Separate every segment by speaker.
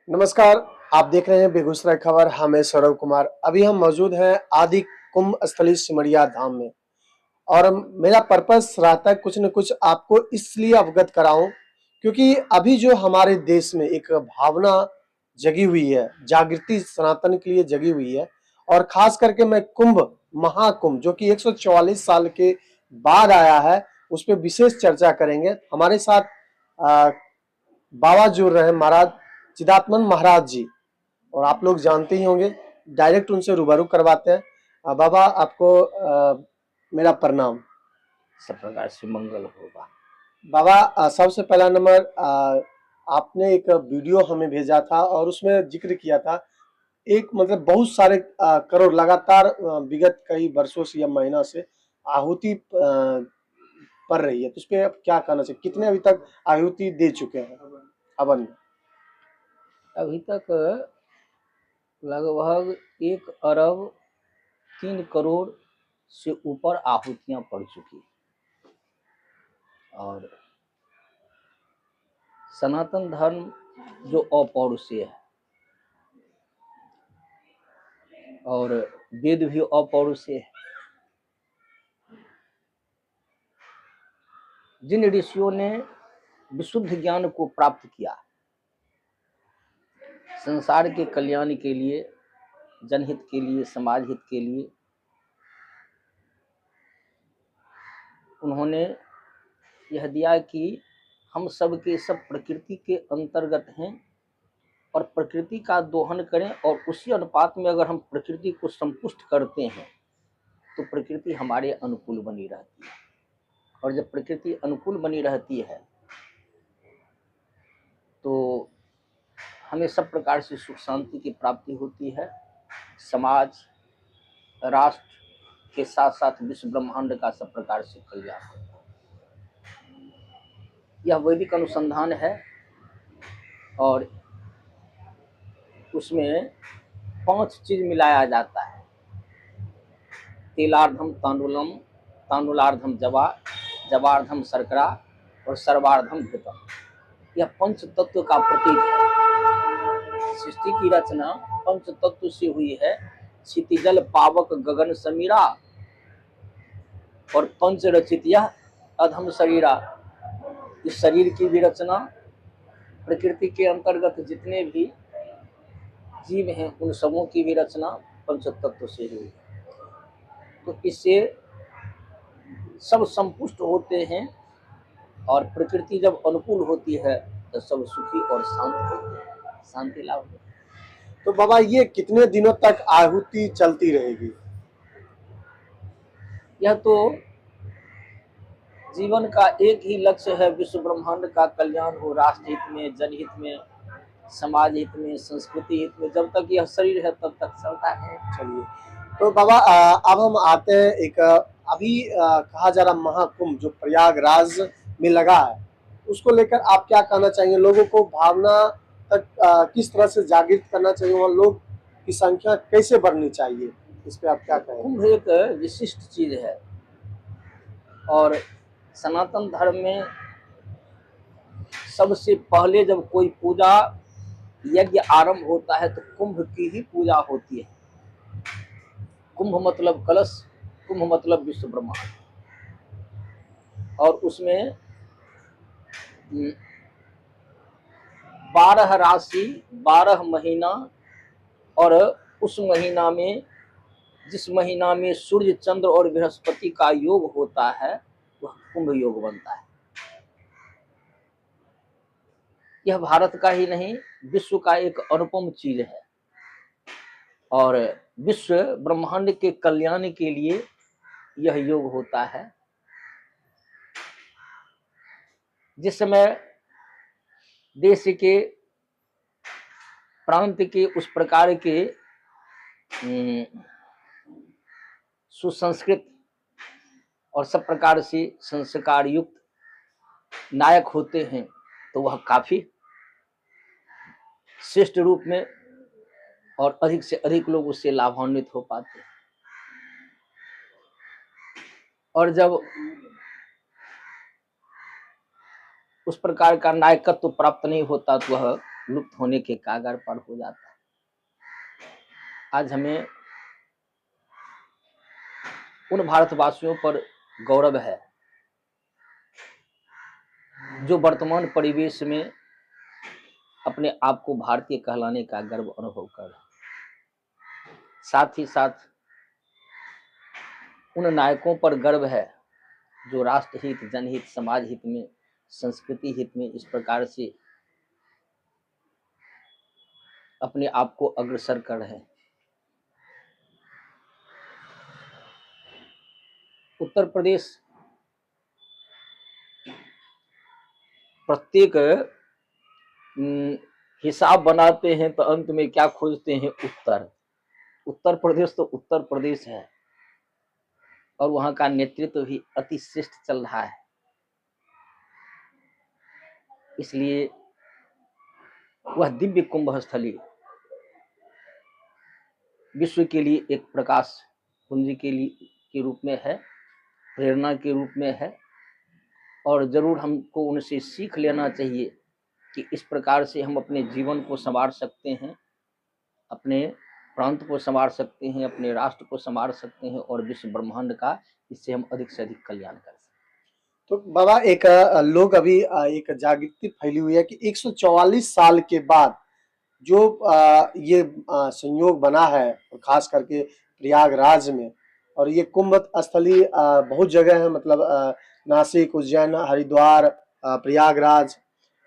Speaker 1: नमस्कार। आप देख रहे हैं बेगूसराय खबर। हम हैं सौरव कुमार। अभी हम मौजूद हैं आदि कुंभ स्थली सिमरिया धाम में और मेरा पर्पस रहता है कुछ न कुछ आपको इसलिए अवगत कराऊं क्योंकि अभी जो हमारे देश में एक भावना जगी हुई है, जागृति सनातन के लिए जगी हुई है। और खास करके मैं कुंभ, महाकुंभ जो कि 144 साल के बाद आया है, उस पर विशेष चर्चा करेंगे। हमारे साथ आ, बाबा जुड़ रहे हैं, महाराज चिदात्मन महाराज जी, और आप लोग जानते ही होंगे। डायरेक्ट उनसे रूबरू करवाते हैं। बाबा आपको मेरा प्रणाम।
Speaker 2: सब प्रकार से मंगल होगा।
Speaker 1: बाबा सबसे पहला नंबर, आपने एक वीडियो हमें भेजा था और उसमें जिक्र किया था एक मतलब बहुत सारे करोड़ लगातार विगत कई वर्षों से या महीना से आहुति पड़ रही है, तो उस पर आप क्या कहना चाहिए? कितने अभी तक आहुति दे चुके हैं हवन में?
Speaker 2: अभी तक लगभग 1 अरब 3 करोड़ से ऊपर आहुतियां पड़ चुकी और सनातन धर्म जो अपौरुषीय है और वेद भी अपौरुषीय है। जिन ऋषियों ने विशुद्ध ज्ञान को प्राप्त किया संसार के कल्याण के लिए, जनहित के लिए, समाज हित के लिए, उन्होंने यह दिया कि हम सब के सब प्रकृति के अंतर्गत हैं और प्रकृति का दोहन करें और उसी अनुपात में अगर हम प्रकृति को संतुष्ट करते हैं तो प्रकृति हमारे अनुकूल बनी रहती है। और जब प्रकृति अनुकूल बनी रहती है तो हमें सब प्रकार से सुख शांति की प्राप्ति होती है। समाज, राष्ट्र के साथ साथ विश्व ब्रह्मांड का सब प्रकार से कल्याण होता है। यह वैदिक अनुसंधान है और उसमें 5 चीज मिलाया जाता है। तेलार्धम तांडुलम, तांडुलार्धम जवा, जवार्धम शर्करा और सर्वार्धम घृतम। यह पंच तत्व का प्रतीक है। सृष्टि की रचना पंच तत्व से हुई है। क्षितिजल पावक गगन समीरा और पंच रचित यह अधम शरीरा। इस शरीर की भी रचना, प्रकृति के अंतर्गत जितने भी जीव हैं उन सबों की भी रचना पंच तत्व से हुई है। तो इससे सब संपुष्ट होते हैं और प्रकृति जब अनुकूल होती है तो सब सुखी और शांत होते हैं, शांति लाभ होती है।
Speaker 1: तो बाबा ये कितने दिनों तक आहुति चलती रहेगी?
Speaker 2: यह तो जीवन का एक ही लक्ष्य है, विश्व ब्रह्मांड का कल्याण हो, राष्ट्र हित में, जनहित में, समाज हित में, संस्कृति हित में। जब तक यह शरीर है तब तक चलता है।
Speaker 1: चलिए, तो बाबा अब हम आते हैं एक अभी कहा जा रहा महाकुंभ जो प्रयागराज में लगा है, उसको लेकर आप क्या कहना चाहेंगे? लोगों को भावना तक किस तरह से जागृत करना चाहिए और लोग की संख्या कैसे बढ़नी चाहिए, इस पे आप क्या कहेंगे?
Speaker 2: कुंभ एक विशिष्ट चीज है और सनातन धर्म में सबसे पहले जब कोई पूजा यज्ञ आरंभ होता है तो कुंभ की ही पूजा होती है। कुंभ मतलब कलश, कुंभ मतलब विश्व ब्रह्मांड। और उसमें 12 राशि, 12 महीना, और उस महीना में जिस महीना में सूर्य, चंद्र और बृहस्पति का योग होता है वह कुंभ योग बनता है। यह भारत का ही नहीं विश्व का एक अनुपम चीज है और विश्व ब्रह्मांड के कल्याण के लिए यह योग होता है। जिस समय देश के प्रांत के उस प्रकार के सुसंस्कृत और सब प्रकार से संस्कार युक्त नायक होते हैं तो वह काफी श्रेष्ठ रूप में और अधिक से अधिक लोग उससे लाभान्वित हो पाते हैं। और जब उस प्रकार का नायकत्व प्राप्त नहीं होता तो वह लुप्त होने के कागार पर हो जाता है। आज हमें उन भारतवासियों पर गौरव है जो वर्तमान परिवेश में अपने आप को भारतीय कहलाने का गर्व अनुभव कर रहे हैं। साथ ही साथ उन नायकों पर गर्व है जो राष्ट्र हित, जनहित, समाज हित में, संस्कृति हित में इस प्रकार से अपने आप को अग्रसर कर रहे हैं। उत्तर प्रदेश प्रत्येक हिसाब बनाते हैं तो अंत में क्या खोजते हैं? उत्तर। उत्तर प्रदेश तो उत्तर प्रदेश है और वहां का नेतृत्व भी अति श्रेष्ठ चल रहा है। इसलिए वह दिव्य कुंभ स्थली विश्व के लिए एक प्रकाश पुंज के रूप में है, प्रेरणा के रूप में है और जरूर हमको उनसे सीख लेना चाहिए कि इस प्रकार से हम अपने जीवन को संवार सकते हैं, अपने प्रांत को संवार सकते हैं, अपने राष्ट्र को संवार सकते हैं और विश्व ब्रह्मांड का इससे हम अधिक से अधिक कल्याण कर सकते हैं।
Speaker 1: तो बाबा एक लोग अभी एक जागृति फैली हुई है कि 144 साल के बाद जो ये संयोग बना है और खास करके प्रयागराज में, और ये कुंभ स्थली बहुत जगह है, मतलब नासिक, उज्जैन, हरिद्वार, प्रयागराज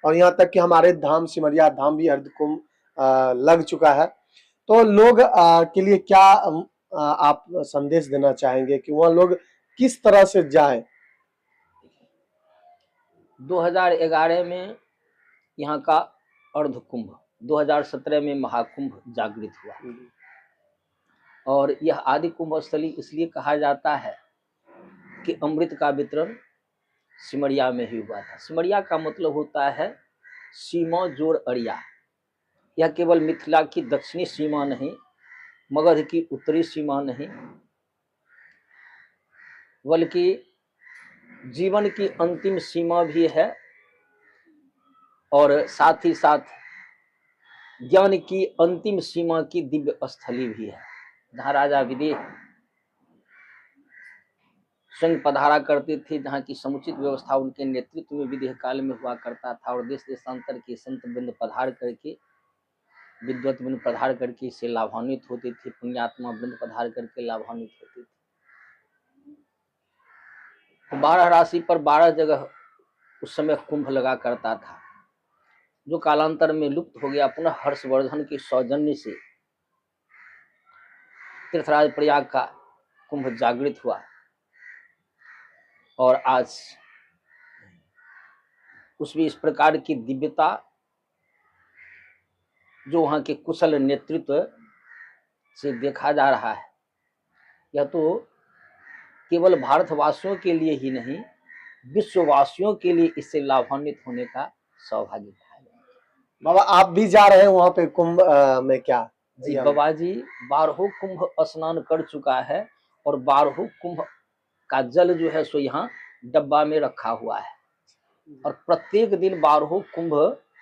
Speaker 1: और यहाँ तक कि हमारे धाम सिमरिया धाम भी अर्ध कुंभ लग चुका है। तो लोग के लिए क्या आप संदेश देना चाहेंगे कि वह लोग किस तरह से जाएं?
Speaker 2: 2011 में यहाँ का अर्ध कुंभ, 2017 में महाकुंभ जागृत हुआ और यह आदि कुंभ स्थली इसलिए कहा जाता है कि अमृत का वितरण सिमरिया में ही हुआ था। सिमरिया का मतलब होता है सीमा जोड़ अड़िया। यह केवल मिथिला की दक्षिणी सीमा नहीं, मगध की उत्तरी सीमा नहीं, बल्कि जीवन की अंतिम सीमा भी है और साथ ही साथ ज्ञान की अंतिम सीमा की दिव्य स्थली भी है, जहाँ राजा विदेह स्वयं पधारा करते थे, जहाँ की समुचित व्यवस्था उनके नेतृत्व में विदेह काल में हुआ करता था और देश देशांतर के संत वृंद पधार करके, विद्वत वृंद पधार करके इससे लाभान्वित होते थे, पुण्यात्मा वृंद पधार करके लाभान्वित होते थे। 12 राशि पर 12 जगह उस समय कुंभ लगा करता था, जो कालांतर में लुप्त हो गया। पुनः हर्षवर्धन के सौजन्य से तीर्थराज प्रयाग का कुंभ जागृत हुआ और आज उसमें इस प्रकार की दिव्यता जो वहां के कुशल नेतृत्व से देखा जा रहा है, यह तो केवल भारतवासियों के लिए ही नहीं, विश्ववासियों के लिए इससे लाभान्वित होने का सौभाग्य है।
Speaker 1: बाबा आप भी जा रहे हैं वहां पे कुंभ में क्या?
Speaker 2: जी बाबा जी, 12 कुंभ स्नान कर चुका है और 12 कुंभ का जल जो है सो यहाँ डब्बा में रखा हुआ है और प्रत्येक दिन 12 कुंभ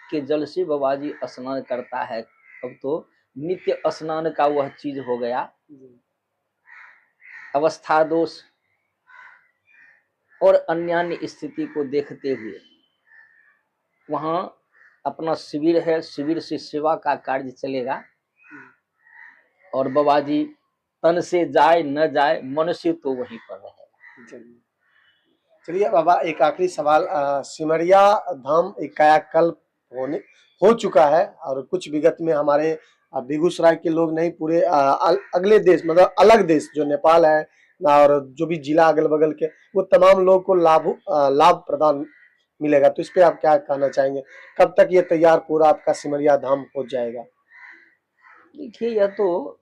Speaker 2: के जल से बाबा जी स्नान करता है। अब तो नित्य स्नान का वह चीज हो गया। अवस्था दोष और अन्य स्थिति को देखते हुए वहां अपना शिविर है, शिविर से सेवा का कार्य चलेगा और बाबा जी तन से जाए न जाए, मन से तो वहीं पर रहेगा।
Speaker 1: चलिए बाबा, एक आखिरी सवाल, सिमरिया धाम एक कायाकल्प हो चुका है और कुछ विगत में हमारे बेगूसराय के लोग नहीं, पूरे अगले देश, मतलब अलग देश जो नेपाल है और जो भी जिला अगल बगल के, वो तमाम लोगों को लाभ प्रदान मिलेगा। तो इस पे आप क्या कहना चाहेंगे? कब तक ये तैयार पूरा आपका सिमरिया धाम हो जाएगा?
Speaker 2: देखिए, यह तो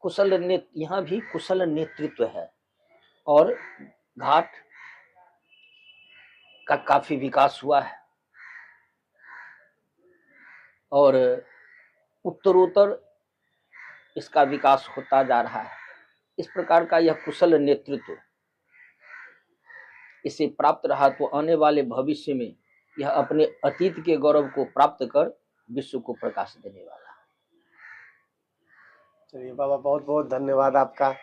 Speaker 2: यहाँ भी कुशल नेतृत्व है और घाट का काफी विकास हुआ है और उत्तरोत्तर इसका विकास होता जा रहा है। इस प्रकार का यह कुशल नेतृत्व इसे प्राप्त रहा तो आने वाले भविष्य में यह अपने अतीत के गौरव को प्राप्त कर विश्व को प्रकाश देने वाला।
Speaker 1: चलिए बाबा, बहुत बहुत धन्यवाद आपका।